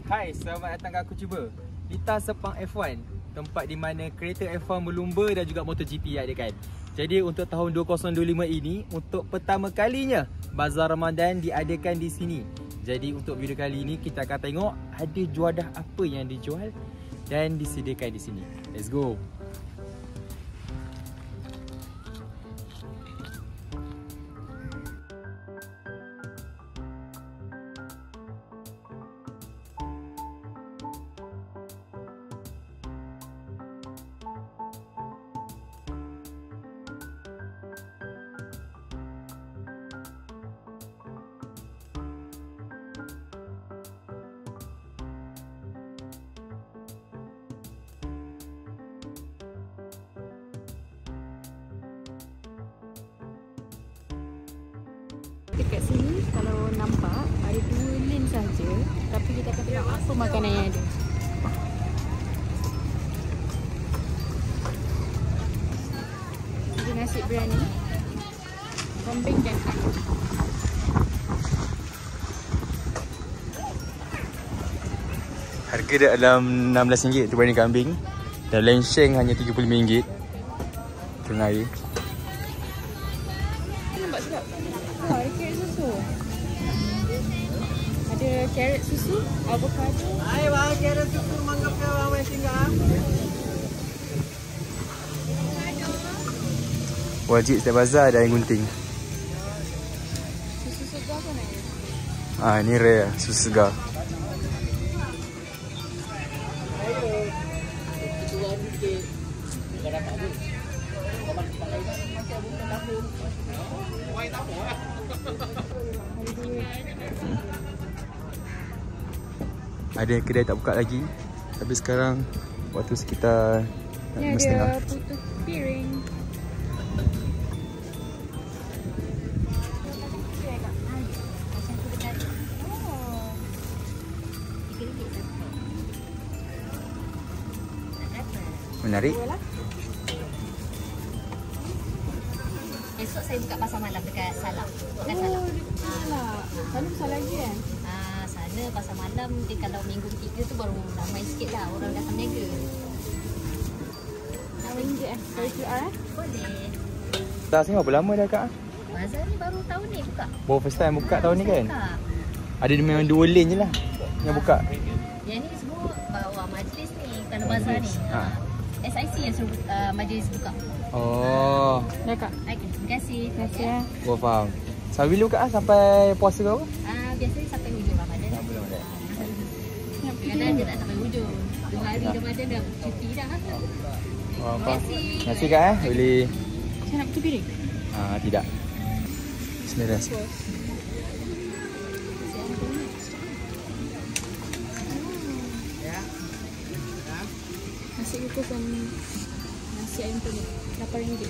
Hai, selamat datang ke Aku Cuba. Lita Sepang F1, tempat di mana kereta F1 berlumba dan juga MotoGP diadakan. Jadi untuk tahun 2025 ini, untuk pertama kalinya Bazar Ramadan diadakan di sini. Jadi untuk video kali ini kita akan tengok ada juadah apa yang dijual dan disediakan di sini. Let's go. Dekat sini kalau nampak ada 2 lane saja, tapi kita akan tengok apa makanan yang ada. Ada nasi biryani, kambing dan ayam. Harga dia dalam RM16 tu biryani kambing dan lenseng hanya RM35. Tengah air. Nampak sedap. Ada carrot susu. Ada carrot susu, avocado. Hai bang, carrot susu manggap ke bang mai singgah. Wajib setiap bazar ada air gunting. Susu segar pun ada. Ah, ni rare susu segar. Ada kedai tak buka lagi, tapi sekarang waktu sekitar Ni 6:30. ada putu piring. Menarik. Esok saya buka pasar malam dekat Salam. Dekat Oh, Salam. lah. Sana besar lagi kan? Sana pasar malam dia kalau minggu ketiga tu baru ramai sikit lah orang datang niaga. RM6 kan? Kalau QR eh? Boleh. Tak sini berapa lama dah kak? Bazar ni baru tahun ni buka. Baru first time buka tahun ni kan? Buka. Ada memang 2 lane je lah yang buka. Yang ni semua bawa majlis ni kalau bazar ni. SIC yang suruh majlis buka. Oh, Dah kak? Okey, terima kasih. Terima kasih ya. gua faham. Sampai bila kak sampai puasa ke apa? Biasanya sampai hujung Ramadan. Kadang-kadang dia tak sampai hujung. 2 hari Ramadan dah cuti dah. Oh, Terima kasih. Terima kasih kak boleh. Saya nak putu piring? Tidak. Bismillahirrahmanirrahim. Nasi kukus dan nasi ayam penyet RM8.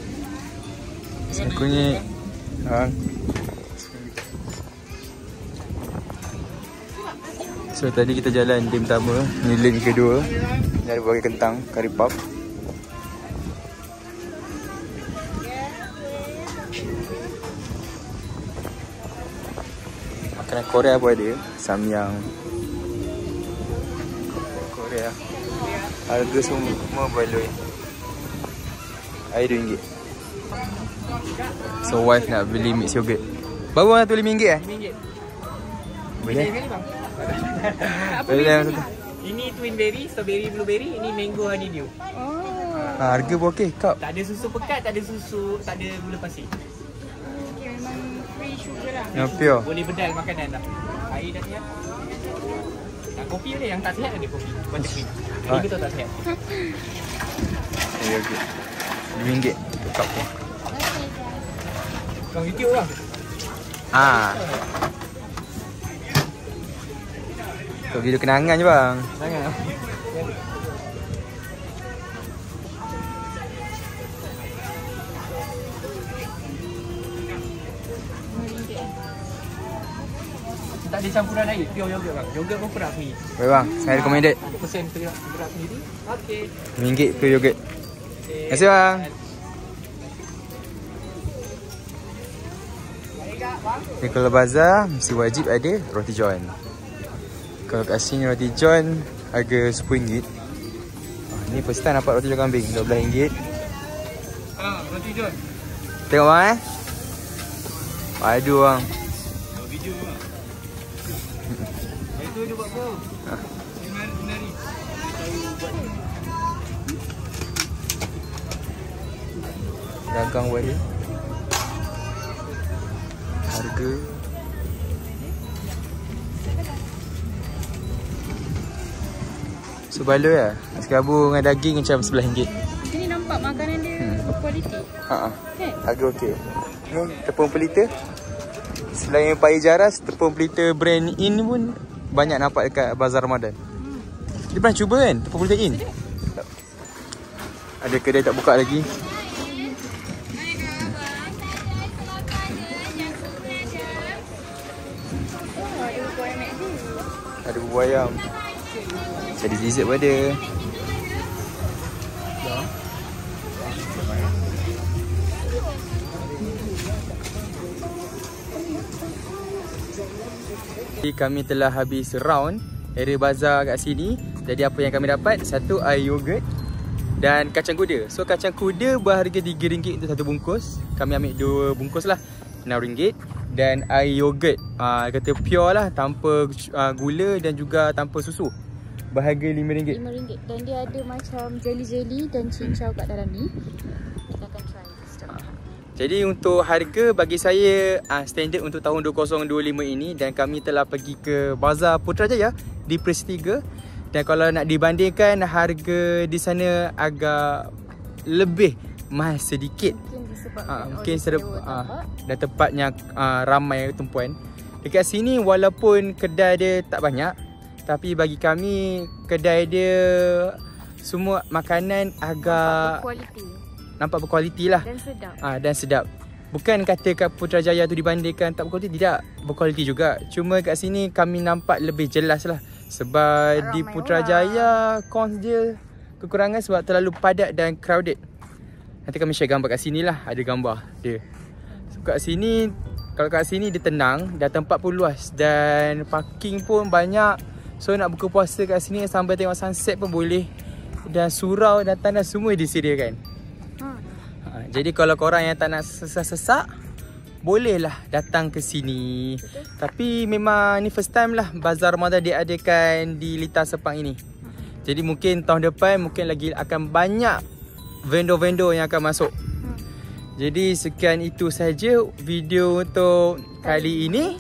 Saya kunyit. So tadi kita jalan lane pertama, ni lane kedua. Ni ada bagi kentang, kari puff. Makanan Korea pun ada, samyang. Korea. Harga semua baloi. Air RM2. So wife nak beli mix yogurt. Baru nak tu RM5 eh? RM5. Boleh? Kali bang. Boleh yang satu. Ini twin berry, strawberry, blueberry, ini mango honeydew. Oh. Harga pun okey, kap. Tak ada susu pekat, tak ada susu, tak ada gula pasir. Okay, memang free sugar lah. Yang pure. Boleh bedal makanan dah. Air dah siap. Kopi ada yang tak sihat ada kopi. Macam ni. Ini betul tak sihat. Yogurt. RM5 untuk cup tu. Kau YouTube bang. Untuk video kenangan je bang. Jangan. Tak ada campuran air, pure yogurt bang. Yogurt pun perak sendiri. Baik bang, saya recommended. 100% perak sendiri. Okey. RM5 pure yogurt. Terima kasih bang. Ni kalau bazar mesti wajib ada roti john. Kalau kat sini roti john harga RM10. Ni first time dapat roti john kambing RM12. Roti john. Tengok bang Aduh bang. Video bang. Itu dia buat apa? Menari. Dagang buat dia. Harga Subalo lah. Nasi kerabu dengan daging macam RM11. Sini nampak makanan dia berkualiti. Haa. Kan? Harga okey. Ni tepung pelita. Selain Paya Jaras, tepung pelita brand In pun banyak nampak dekat Bazar Ramadan. Dia pernah cuba kan tepung pelita In? Ada kedai tak buka lagi. Ada bubur ayam. Jadi dessert pun ada. Jadi kami telah habis round area bazar kat sini. Jadi apa yang kami dapat? Satu air yogurt dan kacang kuda. So kacang kuda berharga RM3 untuk satu bungkus. Kami ambil 2 bungkus lah, RM6. Dan air yogurt kata pure lah, tanpa gula dan juga tanpa susu, berharga RM5. RM5. Dan dia ada macam jelly-jelly dan cincau kat dalam ni. Kita akan try. Jadi untuk harga bagi saya standard untuk tahun 2025 ini. Dan kami telah pergi ke Bazar Putrajaya di Prestiga. Dan kalau nak dibandingkan, harga di sana agak lebih mahal sedikit. Mungkin dan tempatnya ramai tumpuan. Dekat sini walaupun kedai dia tak banyak, tapi bagi kami kedai dia semua makanan agak nampak berkualiti lah. Dan sedap. Dan sedap. Bukan kata kat Putrajaya tu dibandingkan tak berkualiti, tidak, berkualiti juga. Cuma kat sini kami nampak lebih jelas lah. Sebab di Putrajaya cons dia kekurangan sebab terlalu padat dan crowded. Nanti kami share gambar kat sini lah, ada gambar dia. So, kat sini, kalau kat sini dia tenang, dah tempat pun luas dan parking pun banyak. So nak buka puasa kat sini sambil tengok sunset pun boleh. Dan surau dan tanah semua disediakan. Jadi kalau korang yang tak nak sesak-sesak, bolehlah datang ke sini. Betul. Tapi memang ni first time lah Bazar Ramadan diadakan di Lita Sepang ini. Jadi mungkin tahun depan mungkin lagi akan banyak vendor-vendor yang akan masuk. Jadi sekian itu saja video untuk kali ini.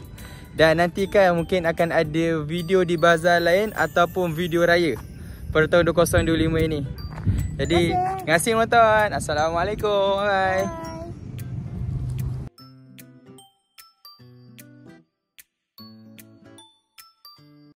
Dan nantikan mungkin akan ada video di bazar lain ataupun video raya pada tahun 2025 ini. Jadi terima kasih menonton. Assalamualaikum. Bye.